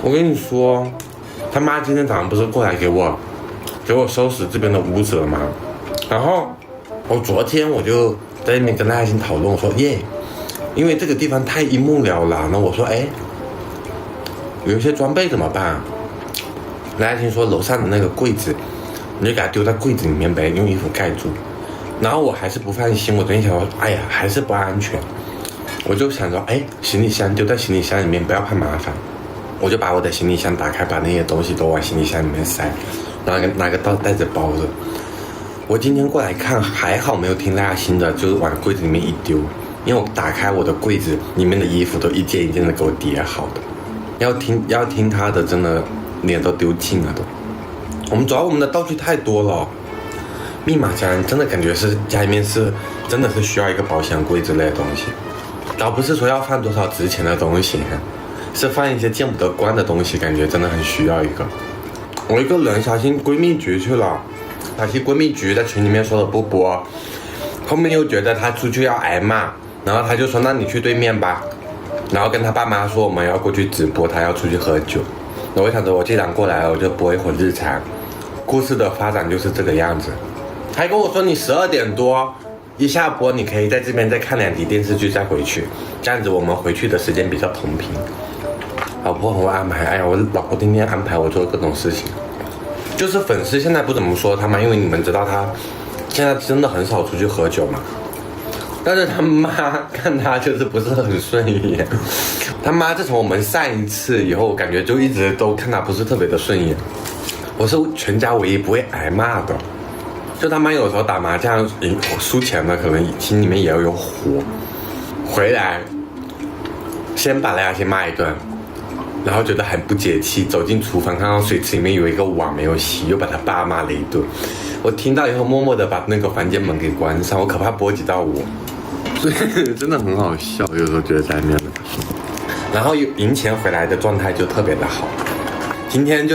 我跟你说，他妈今天早上不是过来给我收拾这边的屋子了吗？然后我昨天我就在那边跟赖爱心讨论，我说耶，因为这个地方太一目了然了。我说哎，有一些装备怎么办？赖爱心说楼上的那个柜子，你就给它丢在柜子里面呗，用衣服盖住。然后我还是不放心，我昨天想说，哎呀，还是不安全。我就想说，哎，行李箱丢在行李箱里面，不要怕麻烦。我就把我的行李箱打开，把那些东西都往行李箱里面塞，然后拿个袋子包着。我今天过来看，还好没有听赖爱心的，就是往柜子里面一丢，因为我打开我的柜子里面的衣服都一件一件的给我叠好的。要听他的，真的脸都丢尽了都。主要我们的道具太多了，密码箱真的感觉是家里面是真的是需要一个保险柜之类的东西，倒不是说要放多少值钱的东西，是放一些见不得光的东西，感觉真的很需要一个。我一个人小心闺蜜局去了，小心闺蜜局在群里面说的不播，后面又觉得她出去要挨骂，然后她就说那你去对面吧，然后跟她爸妈说我们要过去直播，她要出去喝酒。我想着我既然过来了，我就播一会儿日常，故事的发展就是这个样子。还跟我说你12点多一下播，你可以在这边再看2集电视剧再回去，这样子我们回去的时间比较同频。老婆很会安排，哎呀，我老婆天天安排我做各种事情。就是粉丝现在不怎么说他嘛，因为你们知道他现在真的很少出去喝酒嘛。但是他妈看他就是不是很顺眼，他妈自从我们上一次以后，感觉就一直都看他不是特别的顺眼。我是全家唯一不会挨骂的，就他妈有时候打麻将输钱了，可能心里面也要有火，回来先把赖爱心骂一顿，然后觉得很不解气，走进厨房看到水池里面有一个碗没有洗，又把他爸骂了一顿。我听到以后默默的把那个房间门给关上，我可怕波及到我，所以真的很好笑，有时候觉得在里面。然后赢钱回来的状态就特别的好。今天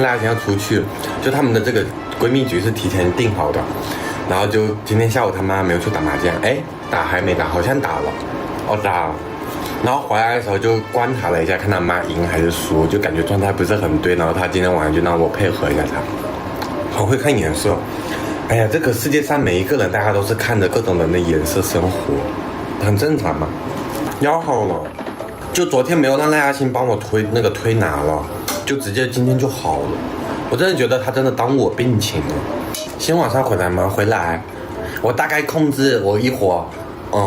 赖爱心要出去，就他们的这个闺蜜局是提前定好的，然后就今天下午他妈没有去打麻将，哎，打还没打，好像打了，打了。然后回来的时候就观察了一下，看他妈赢还是输，就感觉状态不是很对。然后他今天晚上就让我配合一下他，很会看颜色。哎呀，这个世界上每一个人，大家都是看着各种人的颜色生活，很正常嘛。腰好了，就昨天没有让赖爱心帮我推拿了，就直接今天就好了。我真的觉得他真的当我病情了。先晚上回来吗？回来，我大概控制我一会儿。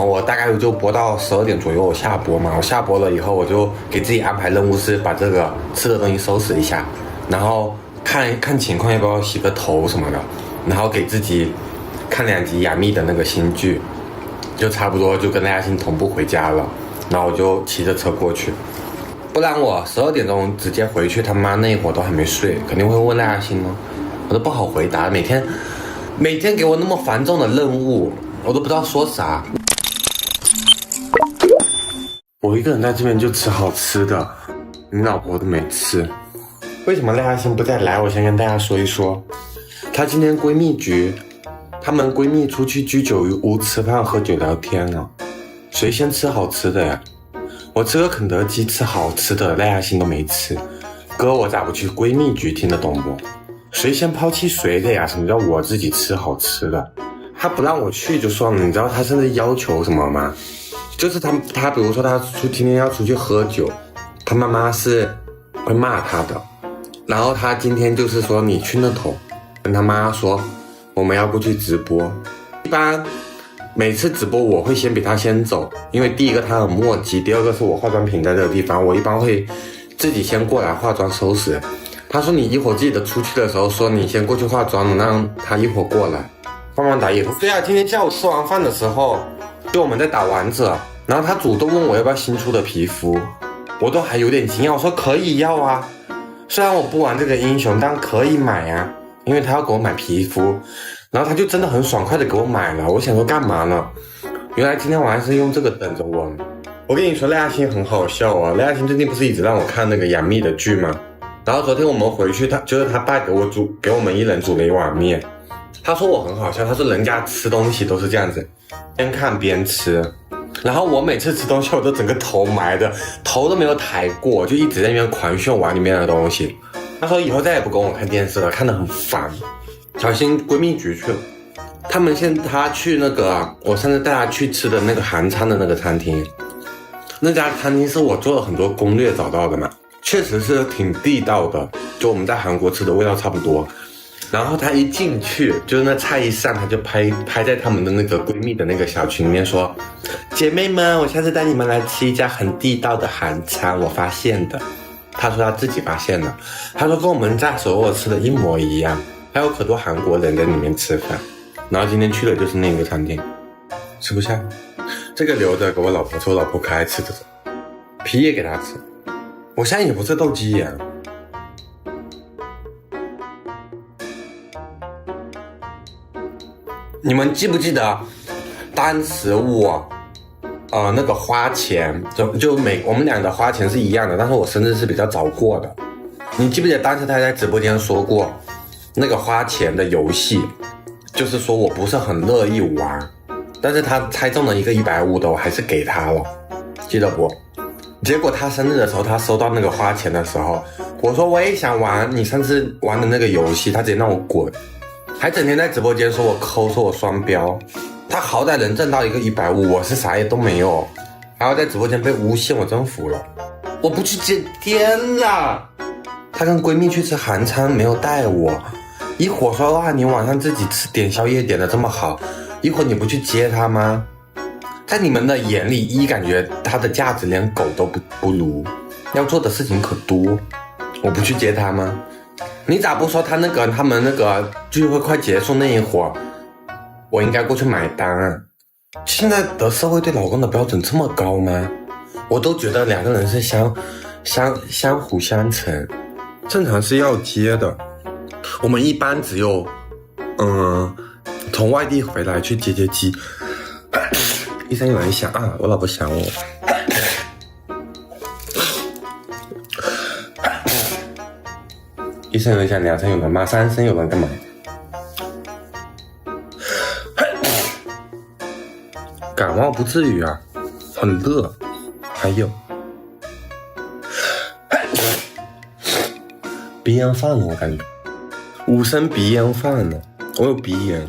我大概就播到12点左右，我下播嘛。我下播了以后，我就给自己安排任务是把这个吃的东西收拾一下，然后看情况要不要洗个头什么的，然后给自己看2集杨幂的那个新剧，就差不多就跟赖爱心同步回家了。然后我就骑着车过去，不然我12点钟直接回去，他妈那一会儿都还没睡，肯定会问赖爱心吗？我都不好回答，每天给我那么繁重的任务，我都不知道说啥。我一个人在这边就吃好吃的，你老婆都没吃。为什么赖爱心不再来？我先跟大家说一说，她今天闺蜜局，她们闺蜜出去居酒屋吃饭喝酒聊天了。谁先吃好吃的呀？我吃个肯德基吃好吃的，赖爱心都没吃。哥，我咋不去闺蜜局？听得懂不？谁先抛弃谁的呀？什么叫我自己吃好吃的？她不让我去就算了，你知道她现在要求什么吗？就是他比如说他今天要出去喝酒，他妈妈是会骂他的，然后他今天就是说你去那头跟他妈说我们要过去直播。一般每次直播我会先比他先走，因为第一个他很磨叽，第二个是我化妆品在这个地方，我一般会自己先过来化妆收拾。他说你一会儿记得出去的时候说你先过去化妆，让他一会儿过来帮忙打衣服。对啊，今天下午吃完饭的时候就我们在打丸子，然后他主动问我要不要新出的皮肤，我都还有点惊讶，我说可以要啊，虽然我不玩这个英雄，但可以买啊，因为他要给我买皮肤，然后他就真的很爽快的给我买了。我想说干嘛呢？原来今天晚上是用这个等着我。我跟你说赖爱心很好笑啊，赖爱心最近不是一直让我看那个杨幂的剧吗？然后昨天我们回去，他爸给我们一人煮了一碗面。他说我很好笑，他说人家吃东西都是这样子，边看边吃。然后我每次吃东西，我都整个头埋着，头都没有抬过，就一直在那边狂炫碗里面的东西。她说以后再也不跟我看电视了，看得很烦。小新闺蜜局去了，她去那个我上次带她去吃的那个韩餐的那个餐厅，那家餐厅是我做了很多攻略找到的嘛，确实是挺地道的，就我们在韩国吃的味道差不多。然后她一进去，就是那菜一上，她就拍在他们的那个闺蜜的那个小群里面说，姐妹们，我下次带你们来吃一家很地道的韩餐，我发现的。她说她自己发现的，她说跟我们在首尔吃的一模一样，还有可多韩国人在里面吃饭。然后今天去的就是那个餐厅，吃不下，这个留着给我老婆吃，我老婆可爱吃这种，皮也给她吃。我现在也不是斗鸡眼。你们记不记得当时我那个花钱我们俩的花钱是一样的，但是我生日是比较早过的。你记不记得当时他在直播间说过那个花钱的游戏，就是说我不是很乐意玩，但是他猜中了一个150的，我还是给他了，记得不？结果他生日的时候，他收到那个花钱的时候，我说我也想玩你上次玩的那个游戏，他直接让我滚，还整天在直播间说我抠，说我双标。他好歹能挣到一个150，我是啥也都没有，还要在直播间被诬陷，我真服了。我不去接，天哪！她跟闺蜜去吃韩餐没有带我，一会儿说哇你晚上自己吃点宵夜点的这么好，一会儿你不去接她吗？在你们的眼里，感觉她的价值连狗都不如，要做的事情可多，我不去接她吗？你咋不说他们那个聚会快结束那一会儿，我应该过去买单啊？现在的社会对老公的标准这么高吗？我都觉得两个人是相辅相成，正常是要接的。我们一般只有从外地回来去接机。医生有人想啊，我老婆想我。一声有人想，两声有人骂，三声有人干嘛？感冒不至于啊，很热。还有鼻炎犯了，我感觉5声鼻炎犯了，我有鼻炎。